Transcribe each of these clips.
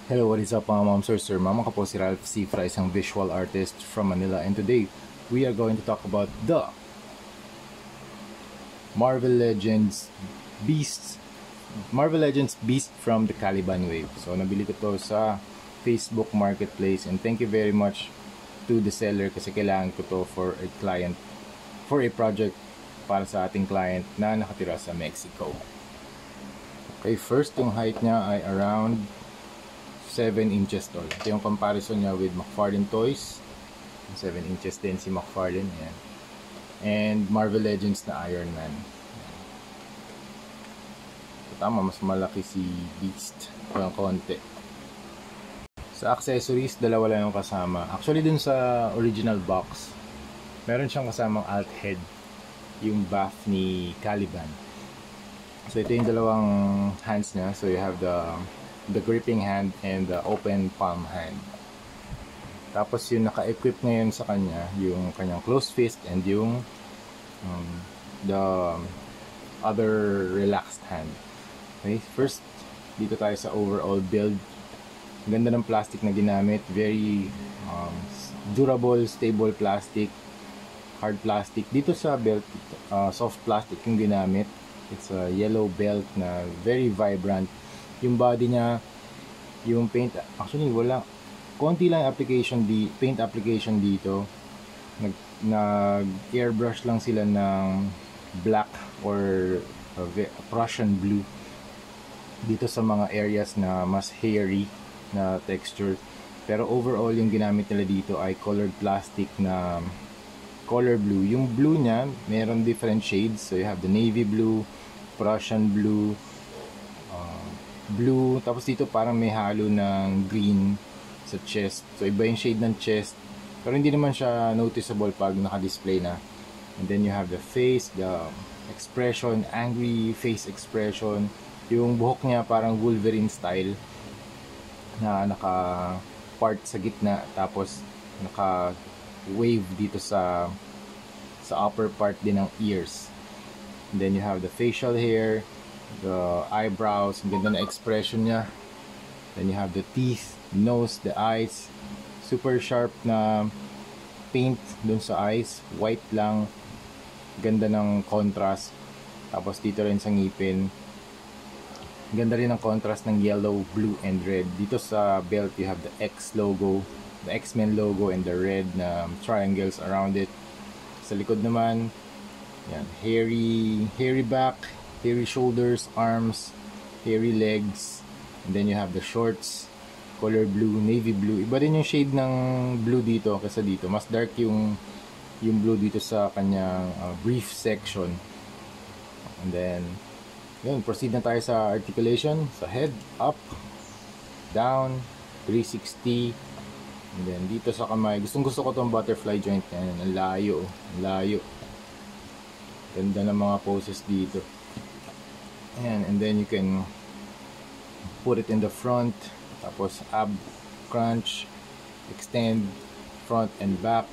Hello, what is up mga ma'am, sir? Mama ko po si Ralph Cifra, isang visual artist from Manila, and today we are going to talk about the Marvel Legends Beast from the Caliban Wave. So nabili ko to sa Facebook Marketplace, and thank you very much to the seller kasi kailangan ko to for a project para sa ating client na nakatira sa Mexico. Okay, first yung height niya ay around 7 inches tall. Ito yung comparison niya with McFarlane Toys. 7 inches din si McFarlane. Ayan. And Marvel Legends na Iron Man. So, tama, mas malaki si Beast. Parang konti. Sa accessories, dalawa lang yung kasama. Actually, dun sa original box, meron siyang kasamang alt head. Yung buff ni Caliban. So, ito yung dalawang hands niya. So, you have the gripping hand and the open palm hand. Tapos yung naka-equip ngayon sa kanya, yung kanyang closed fist and yung the other relaxed hand. Okay, first dito tayo sa overall build. Ganda ng plastic na ginamit, very durable, stable plastic, hard plastic. Dito sa belt, soft plastic yung ginamit. It's a yellow belt na very vibrant. Yung body niya, yung paint, actually wala, konti lang paint application dito. Nag airbrush lang sila ng black or Prussian blue dito sa mga areas na mas hairy na texture. Pero overall yung ginamit nila dito ay colored plastic na color blue. Yung blue niya, meron different shades. So you have the navy blue, Prussian blue, blue, tapos dito parang may halo ng green sa chest. So iba yung shade ng chest, pero hindi naman siya noticeable pag naka-display na. And then you have the face, the expression, angry face expression. Yung buhok niya parang Wolverine style na naka-part sa gitna, tapos naka-wave dito sa upper part din ng ears. And then you have the facial hair, the eyebrows, ang ganda na expression niya. Then you have the teeth, nose, the eyes, super sharp na paint dun sa eyes, white lang, ganda ng contrast. Tapos dito rin sa ngipin, ganda rin ng contrast ng yellow, blue, and red. Dito sa belt you have the X logo, the X-Men logo, and the red na triangles around it. Sa likod naman, yan, hairy back, hairy shoulders, arms, hairy legs, and then you have the shorts, color blue, navy blue. Iba din yung shade ng blue dito kasi dito. Mas dark yung blue dito sa kanyang brief section. And then, yun, proceed na tayo sa articulation. Sa head, up, down, 360. And then dito sa kamay, gustong gusto ko tong butterfly joint na yan. Ang layo, ang layo. Ganda ng mga poses dito. And then you can put it in the front, tapos ab crunch, extend front and back,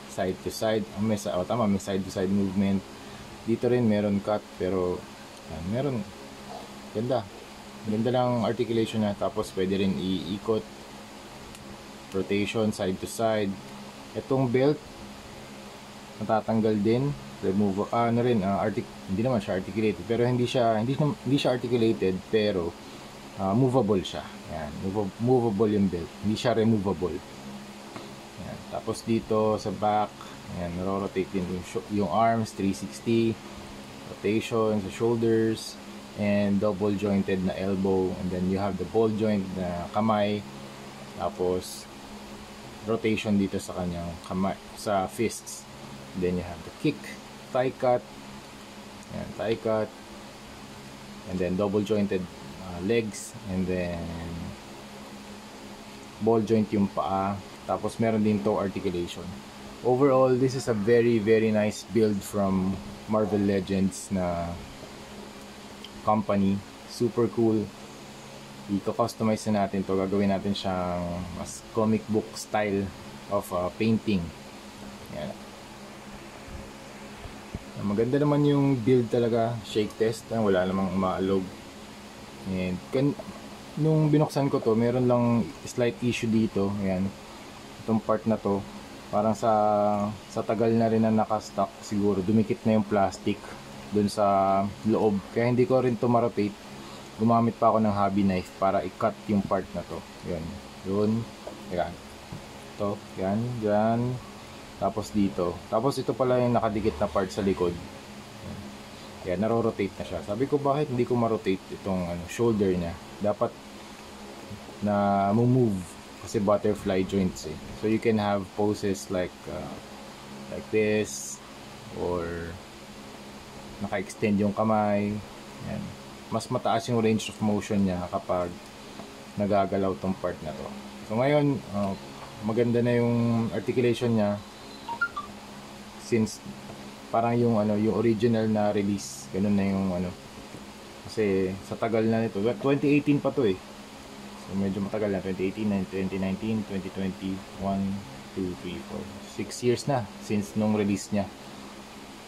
side to side. May side to side movement. Dito rin meron cut, pero meron, ganda lang articulation niya. Tapos pwede rin iikot, rotation side to side. Itong belt matatanggal din, remove, hindi naman siya articulated, pero hindi siya articulated, pero movable siya. Yan, movable yung belt, hindi siya removable. Yan. Tapos dito sa back, yan, rotate din yung arms, 360 rotation sa shoulders, and double jointed na elbow, and then you have the ball joint na kamay, tapos rotation dito sa kanyang kamay, sa fists. Then you have the kick, thigh cut, and then double jointed legs, and then ball joint yung paa, tapos meron din toe articulation. Overall, this is a very nice build from Marvel Legends na company. Super cool. I-customize na natin to, gagawin natin siyang mas comic book style of painting. Yan. Maganda naman yung build talaga, shake test, wala namang umaalog. And nung binuksan ko to, meron lang slight issue dito. Ayan. Itong part na to, parang sa tagal na rin na nakastock, siguro dumikit na yung plastic dun sa loob. Kaya hindi ko rin to ma-rotate. Gumamit pa ako ng hobby knife para i-cut yung part na to. Yun. Yun. Ayan. Ito. Yan. Yan. Tapos dito. Tapos ito pala yung nakadikit na part sa likod. Yan. Naro-rotate na siya. Sabi ko bakit hindi ko ma-rotate itong shoulder niya. Dapat na move kasi butterfly joints eh. So you can have poses like this, or naka-extend yung kamay. Yan. Mas mataas yung range of motion niya kapag nagagalaw tong part na to. So ngayon, maganda na yung articulation niya since parang yung yung original na release, ganun na yung kasi sa tagal na nito, 2018 pa to eh. So medyo matagal na, 2018, 2019, 2020, 1, 2, 3, 4, 6 years na since nung release niya.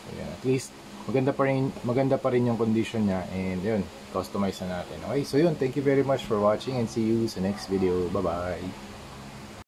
So yan, at least maganda pa rin yung condition niya, and yun, customize na natin. Okay, so yun, thank you very much for watching and see you sa next video. Bye bye.